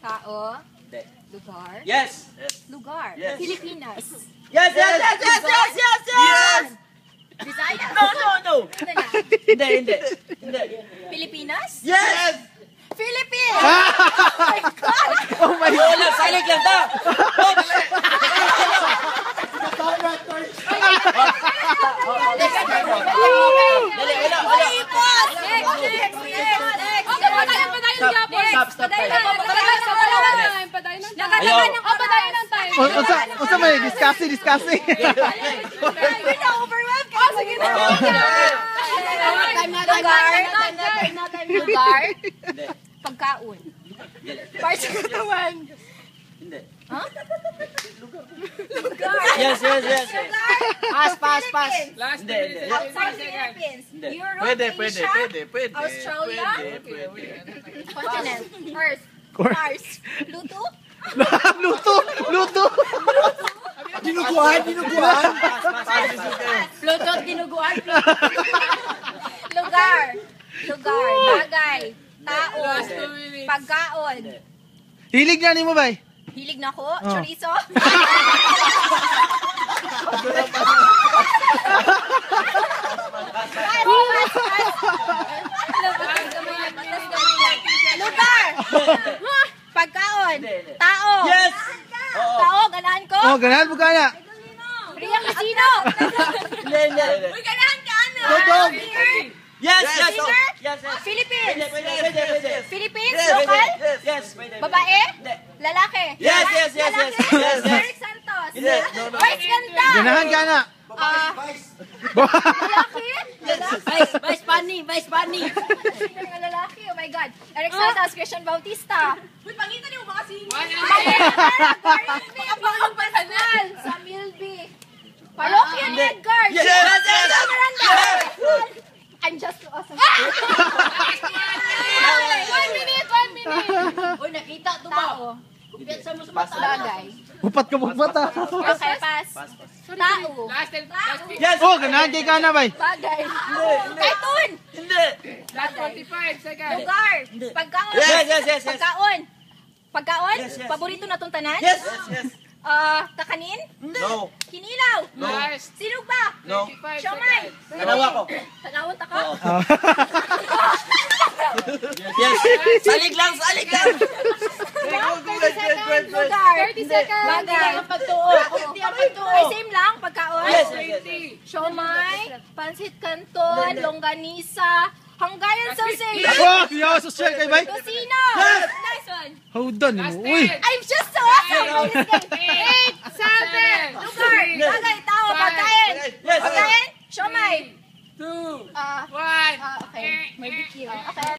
Tao. Hindi. Lugar. Yes! Lugar. Yes. Pilipinas. Yes! Visayas. No! Ano na? Hindi. Pilipinas? Yes! Philippines! Oh my God! Wala, salig lang daw! Dali, wala. Unsa may discussing. Lugar. Pagkaon. Para sa katawan. Hindi. Huh? Yes. Pass. Hindi. Outside Philippines. Hindi. Europe, Pwede. Australia. Continent. Earth. Cor- Mars. Luto. Luto. Dinuguan. Luto, dinuguan. Lugar. Bagay. Tao. Pagkaon. Hilig na ni mo bay. Hilig na ko. Chorizo. Lugar. Pagkaon. Tao. Yes! Tao, ganahan ko. Oh, ganahan mo kana. Ria Casino. Hindi. Uy, ganahan ka ano? Dog. Yes! Singer? Yes! Philippines. Pwede. Philippines, local? Yes, pwede. Babae? Hindi. Lalaki? Yes. Lalaki? Yes. Eric Santos? Hindi. Vice ganda? Ganahan kana. Vice Bunny. Singer nga lalaki, oh my God. Eric Santos, Christian Bautista. Uy, pangitan niyo mga singer. Pangong Pascual. Sa Milby. Parokya ni Edgar. Yes. I'm just awesome. 1 minute. Uy, nakita ito ba? Tao. Kumpiyat sa mo sa mata. Bagay. Upat ka bata. Okay, pass. Tao. Yes! Oh, ganahan kay kana bay. Bagay. Cartoon. Hindi! Last 45 seconds. Lugar. Pagkaon. Yes. Pagkaon. Yes. Paborito na tong tanan. Yes! Kakanin. No! Kinilaw. Last Sino ba? 25 Siomay. seconds. Dalawa ko. Tanawon ta ka. Yes! Salig lang! Lugar. 30 seconds. Bagay. Hindi ang pagtuo. Ay, same lang. Pagkaon. Yes. Siomay. Pansit Canton. Longganisa. Hungarian sausage. Oh, yo, social kay bay. Tocino. Yes. Nice one. Howdan Last mo. Uy. 10. I'm just so awesome in this game. 7. Lugar. Bagay. Tao. Pagkain. Yes. Pagkain. Siomay. 2. 1. Okay. May bikil. Okay.